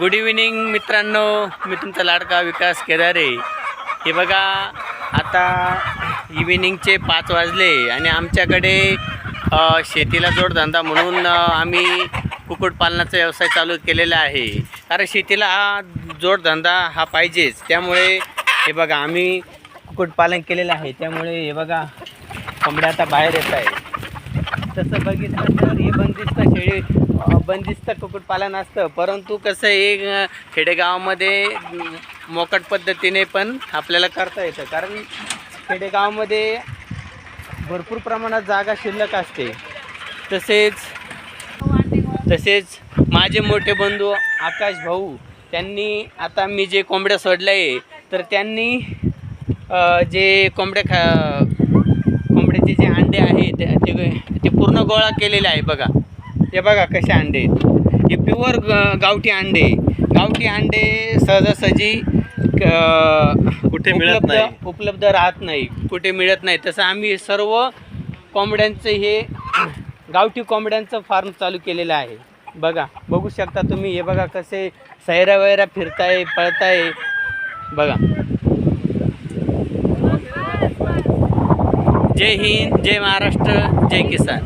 Good evening मित्रांनो, मी तुमचा लाडका विकास केदारे. हे बघा, आता इव्हिनिंगचे 5 वाजले आणि आमच्याकडे शेतीला जोडधंदा म्हणून आम्ही कुक्कुटपालनाचा व्यवसाय चालू केलेला आहे. कारण शेतीला हा जोडधंदा हा पाहिजेच. त्यामुळे हे बघा, आम्ही कुक्कुटपालन केलेलं आहे. त्यामुळे हे बघा, कोंबड्या आता बाहेर येत आहे. तसं बघितलं तर हे बंदिस्त कुक्कुटपालन असतं, परंतु कसं हे खेडेगावामध्ये मोकाट पद्धतीने पण आपल्याला करता येतं. कारण खेडेगावामध्ये भरपूर प्रमाणात जागा शिल्लक असते. तसेच माझे मोठे बंधू आकाश भाऊ, त्यांनी आता मी जे कोंबड्या सोडल्या आहे, तर त्यांनी जे कोंबड्याचे जे अंडे आहेत ते पूर्ण गोळा केलेले आहे. बघा, हे बघा कसे अंडे आहेत. हे प्युअर गावठी अंडे सहजासहजी कुठे मिळत नाही, उपलब्ध राहत नाही, कुठे मिळत नाही. तसं आम्ही सर्व कोंबड्यांचं हे गावठी कोंबड्यांचं फार्म चालू केलेलं आहे. बघू शकता तुम्ही. हे बघा कसे सैरा वैरा फिरताय, पळताय. बघा. जय हिंद, जय महाराष्ट्र, जय किसान.